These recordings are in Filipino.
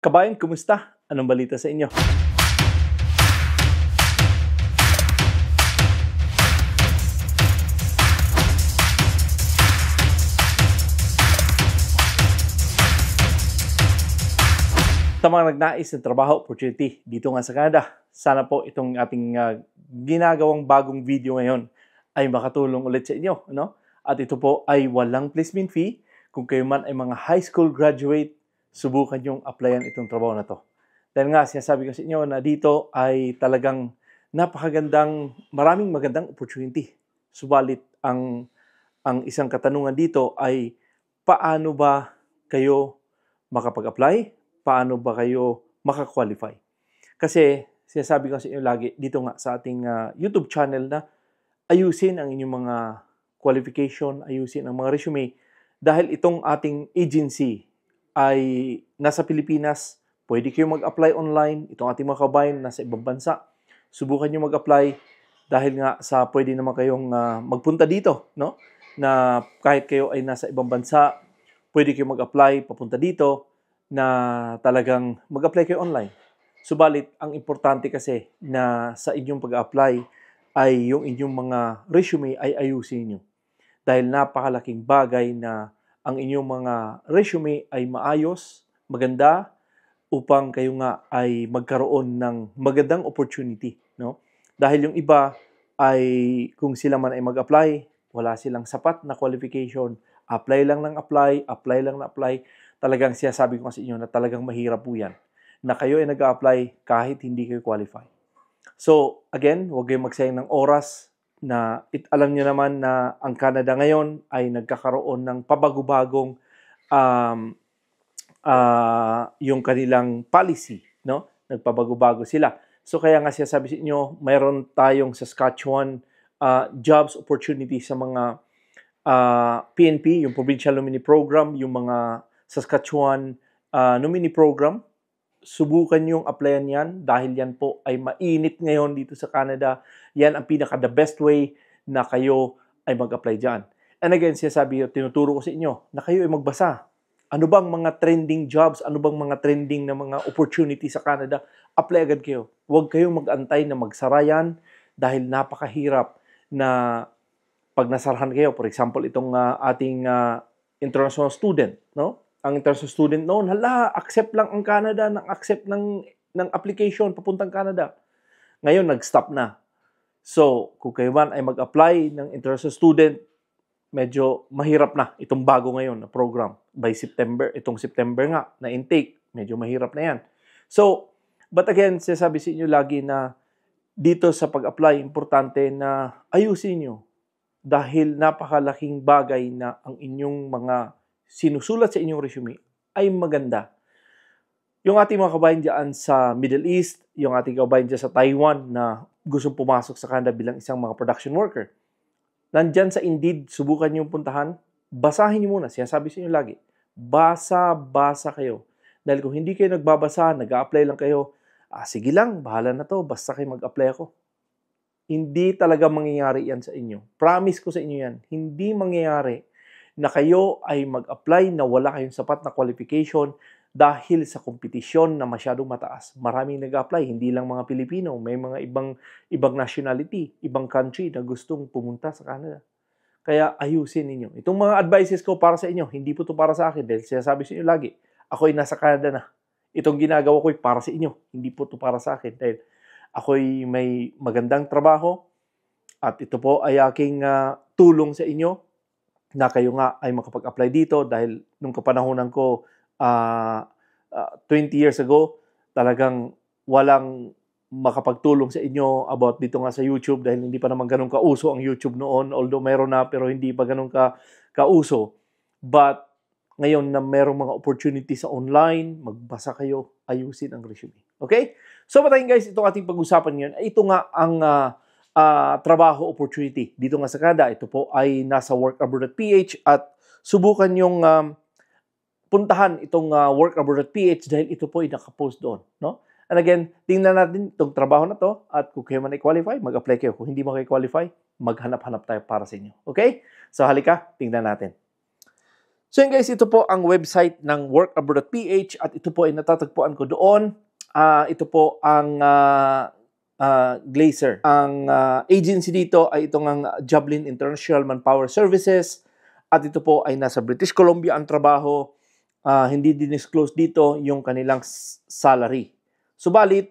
Kabayan, kumusta? Anong balita sa inyo? Sa mga nagnais ng trabaho opportunity dito nga sa Canada, sana po itong ating ginagawang bagong video ngayon ay makatulong ulit sa inyo. No? At ito po ay walang placement fee. Kung kayo man ay mga high school graduate, subukan yung applyan itong trabaho na to. Dahil nga, sinasabi ko sa inyo na dito ay talagang napakagandang, maraming magandang opportunity. Subalit, ang isang katanungan dito ay paano ba kayo makapag-apply? Paano ba kayo makakwalify? Kasi sinasabi ko sa inyo lagi dito nga sa ating YouTube channel na ayusin ang inyong mga qualification, ayusin ang mga resume dahil itong ating agency ay nasa Pilipinas, pwede kayo mag-apply online. Itong ating mga kabayan nasa ibang bansa, subukan nyo mag-apply dahil nga sa pwede naman kayong magpunta dito, no? Na kahit kayo ay nasa ibang bansa, pwede kayo mag-apply papunta dito na talagang mag-apply kayo online. Subalit, ang importante kasi na sa inyong pag-apply ay yung inyong mga resume ay ayusin nyo. Dahil napakalaking bagay na ang inyong mga resume ay maayos, maganda, upang kayo nga ay magkaroon ng magandang opportunity. No? Dahil yung iba ay kung sila man ay mag-apply, wala silang sapat na qualification, apply lang ng apply, apply lang na apply, talagang sinasabi ko sa inyo na talagang mahirap po yan. Na kayo ay nag-a-apply kahit hindi kayo qualify. So, again, huwag kayong magsayang ng oras na alam niyo naman na ang Canada ngayon ay nagkakaroon ng pabago-bagong yung kanilang policy. No? Nagpabago-bago sila. So, kaya nga sinasabi sa inyo, mayroon tayong Saskatchewan jobs opportunity sa mga PNP, yung Provincial Nominee Program, yung mga Saskatchewan nominee program. Subukan yung applyan yan dahil yan po ay mainit ngayon dito sa Canada. Yan ang pinaka-the best way na kayo ay mag-apply dyan. And again, sinasabi, tinuturo ko sa inyo na kayo ay magbasa. Ano bang mga trending jobs? Ano bang mga trending na mga opportunity sa Canada? Apply agad kayo. Huwag kayong mag-antay na magsara yan dahil napakahirap na pag nasarahan kayo. For example, itong ating international student, no? Ang international student noon, accept lang ang Canada, accept ng application papuntang Canada. Ngayon, nag-stop na. So, kung kayo man ay mag-apply ng international student, medyo mahirap na itong bago ngayon na program. By September, itong September nga, na intake, medyo mahirap na yan. So, but again, sinasabi sa inyo lagi na dito sa pag-apply, importante na ayusin nyo. Dahil napakalaking bagay na ang inyong mga sinusulat sa inyong resume ay maganda. Yung ating mga kabayan dyan sa Middle East, yung ating kabayan dyan sa Taiwan na gustong pumasok sa Canada bilang isang mga production worker, nandyan sa Indeed, subukan nyo puntahan, basahin nyo muna. Sinasabi sa inyo lagi, basa kayo. Dahil kung hindi kayo nagbabasa, nag-a-apply lang kayo, sige lang, bahala na to, basta kayo mag-apply ako. Hindi talaga mangyayari yan sa inyo. Promise ko sa inyo yan, hindi mangyayari na kayo ay mag-apply na wala kayong sapat na qualification dahil sa kompetisyon na masyadong mataas. Maraming nag-apply, hindi lang mga Pilipino, may mga ibang nationality, ibang country na gustong pumunta sa Canada. Kaya ayusin ninyo. Itong mga advices ko para sa inyo, hindi po ito para sa akin dahil sinasabi sa inyo lagi, ako ay nasa Canada na. Itong ginagawa ko ay para sa inyo, hindi po ito para sa akin dahil ako'y may magandang trabaho at ito po ay aking tulong sa inyo na kayo nga ay makapag-apply dito dahil nung kapanahonan ko 20 years ago, talagang walang makapagtulong sa inyo about dito nga sa YouTube dahil hindi pa naman ganun kauso ang YouTube noon. Although meron na pero hindi pa ganun kauso. But ngayon na merong mga opportunity sa online, magbasa kayo, ayusin ang resume. Okay? So matayin guys, itong ating pag-usapan ngayon, ito nga ang trabaho opportunity dito nga sa Canada. Ito po ay nasa workabroad.ph at subukan yung puntahan itong workabroad.ph dahil ito po ay nakapost doon. No? And again, tingnan natin itong trabaho na to at kung kayo man i-qualify, mag-apply kayo. Kung hindi mo kayo-qualify, maghanap-hanap tayo para sa inyo. Okay? So halika, tingnan natin. So yun guys, ito po ang website ng workabroad.ph at ito po ay natatagpuan ko doon. Ito po ang Glazer. Ang agency dito ay itong ang Joblin International Manpower Services at ito po ay nasa British Columbia ang trabaho. Hindi disclose dito yung kanilang salary. Subalit,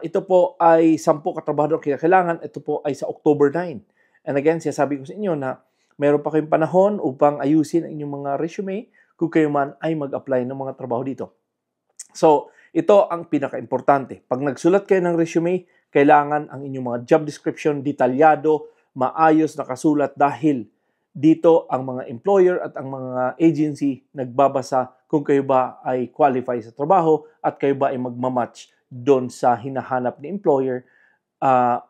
ito po ay 10 katrabahador kailangan. Ito po ay sa October 9. And again, sinasabi ko sa inyo na meron pa kayong panahon upang ayusin ang inyong mga resume kung kayo man ay mag-apply ng mga trabaho dito. So, ito ang pinaka-importante. Pag nagsulat kayo ng resume, kailangan ang inyong mga job description detalyado, maayos, nakasulat dahil dito ang mga employer at ang mga agency nagbabasa kung kayo ba ay qualify sa trabaho at kayo ba ay magmamatch doon sa hinahanap ni employer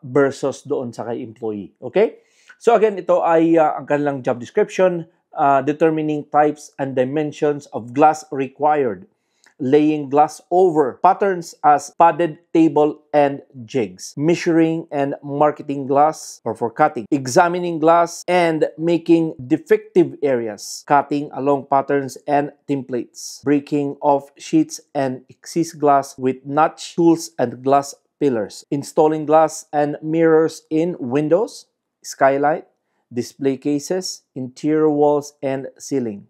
versus doon sa kay employee. Okay? So again, ito ay ang kanilang job description, determining types and dimensions of glass required, laying glass over, patterns as padded table and jigs, measuring and marketing glass or for cutting, examining glass and making defective areas, cutting along patterns and templates, breaking off sheets and excess glass with notch tools and glass pillars, installing glass and mirrors in windows, skylight, display cases, interior walls, and ceiling.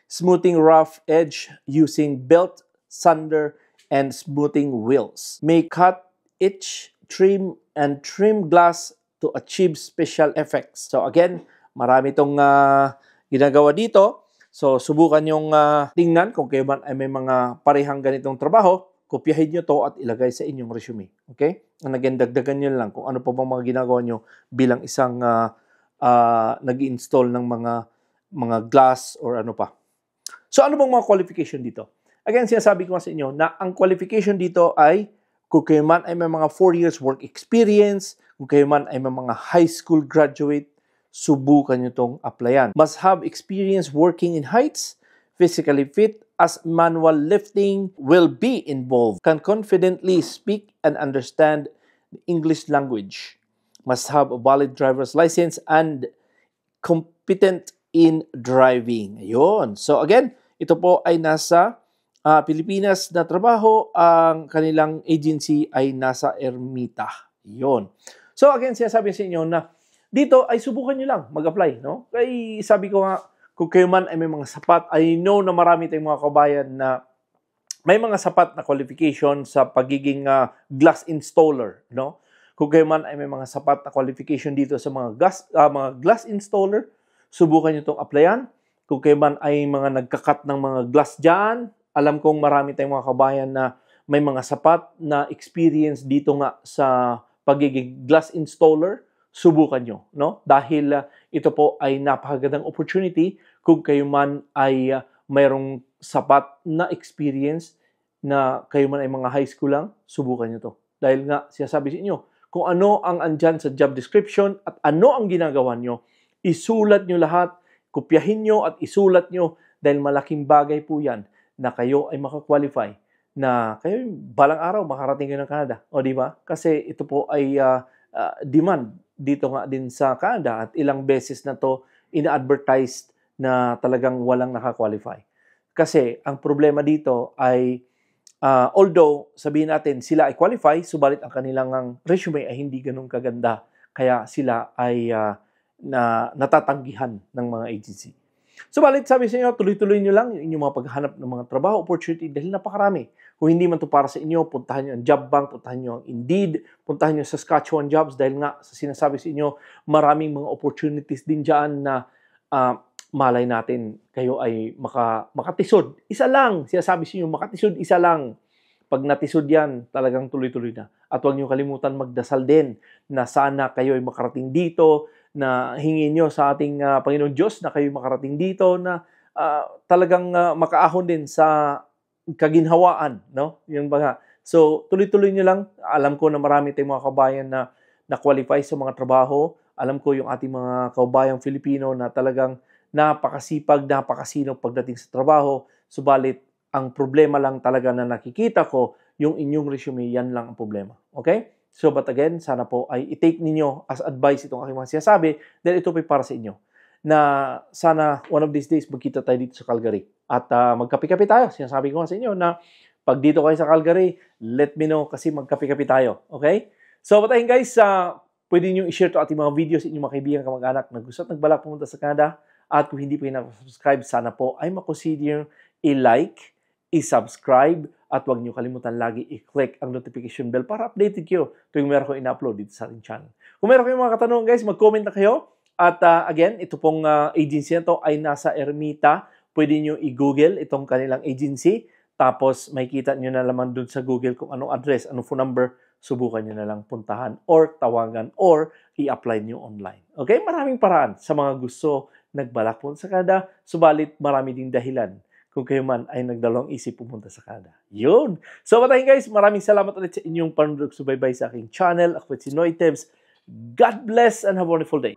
Smoothing rough edge using belt, sander, and smoothing wheels. May cut, etch, trim, and trim glass to achieve special effects. So again, marami itong ginagawa dito. So subukan yung tingnan kung kayo man ay may mga parehang ganitong trabaho. Kopyahin nyo to at ilagay sa inyong resume. Okay? And again, dagdagan nyo lang kung ano pa bang mga ginagawa nyo bilang isang nag-install ng mga glass or ano pa. So ano bang mga qualification dito? Again, sinasabi ko sa inyo na ang qualification dito ay kung kayo man ay may mga 4 years work experience, kung kayo man ay may mga high school graduate, subukan nyo itong applyan. Must have experience working in heights, physically fit, as manual lifting will be involved, can confidently speak and understand the English language, must have a valid driver's license and competent in driving. Ayun. So again, ito po ay nasa Pilipinas na trabaho. Ang kanilang agency ay nasa Ermita. Ayun. So again, sinasabi sa inyo na dito ay subukan nyo lang mag-apply. No? Kaya sabi ko nga, kung kayo man ay may mga sapat, I know na marami tayong mga kabayan na may mga sapat na qualification sa pagiging glass installer. No? Kung kayo man ay may mga sapat na qualification dito sa mga glass installer, subukan nyo itong applyan. Kung kayo man ay mga nagkakat ng mga glass dyan, alam kong marami tayong mga kabayan na may mga sapat na experience dito nga sa pagiging glass installer, subukan nyo. No? Dahil ito po ay napakagandang opportunity kung kayo man ay mayroong sapat na experience na kayo man ay mga high school lang, subukan nyo to. Dahil nga, sinasabi sa inyo, kung ano ang andyan sa job description at ano ang ginagawa nyo, isulat nyo lahat, kopyahin nyo at isulat nyo dahil malaking bagay po yan na kayo ay makakwalify na kayo balang araw makarating kayo ng Canada. O di ba? Kasi ito po ay demand dito nga din sa Canada at ilang beses na to ina-advertised na talagang walang nakakwalify. Kasi ang problema dito ay although sabihin natin sila ay qualify, subalit ang kanilang resume ay hindi ganun kaganda. Kaya sila ay natatanggihan ng mga agency. Subalit sabi sa inyo, tuloy-tuloy nyo lang yung inyong mga paghahanap ng mga trabaho, opportunity dahil napakarami. Kung hindi man to para sa inyo, puntahan nyo ang Job Bank, puntahan nyo ang Indeed, puntahan nyo sa Saskatchewan Jobs dahil nga sa sinasabi sa inyo, maraming mga opportunities din dyan na malay natin kayo ay makatisod. Isa lang, sinasabi sa inyo, makatisod, isa lang. Pag natisod yan, talagang tuloy-tuloy na. At huwag nyo kalimutan magdasal din na sana kayo ay makarating dito, na hingin nyo sa ating Panginoon Diyos na kayo makarating dito, na talagang makaahon din sa kaginhawaan. No? Yung baga. So, tuloy-tuloy nyo lang. Alam ko na marami tayong mga kabayan na na-qualify sa mga trabaho. Alam ko yung ating mga kabayang Filipino na talagang napakasipag, napakasinop pagdating sa trabaho. Subalit, ang problema lang talaga na nakikita ko, yung inyong resume, yan lang ang problema. Okay? So, but again, sana po ay i-take ninyo as advice itong aking mga sinasabi dahil ito po para sa inyo. na sana one of these days magkita tayo dito sa Calgary. At magkape-kape tayo. Sinasabi ko nga sa inyo na pag dito kayo sa Calgary, let me know kasi magkape-kape tayo. Okay? So, patayin guys, pwede nyo i-share to ating mga videos sa inyong mga kaibigan, kamag-anak na gusto at nagbalak pumunta sa Canada. At kung hindi pa kayo nakasubscribe, sana po ay makonsider i-like, i-subscribe, at huwag nyo kalimutan lagi i-click ang notification bell para updated kayo tuwing meron ko in-upload dito sa ating channel. Kung meron kayong mga katanungan guys, mag-comment na kayo. At again, ito pong agency na to ay nasa Ermita. Pwede nyo i-google itong kanilang agency. Tapos makikita nyo na naman dun sa Google kung anong address, anong phone number. Subukan nyo na lang puntahan or tawagan or i-apply nyo online. Okay? Maraming paraan sa mga gusto nagbalak po sa Canada. Subalit marami ding dahilan kung kayo man ay nagdalawang isip pumunta sa Canada. Yun! So, patayin guys, maraming salamat ulit sa inyong panunod subaybay sa aking channel. Ako si Noy Tebs. God bless and have a wonderful day.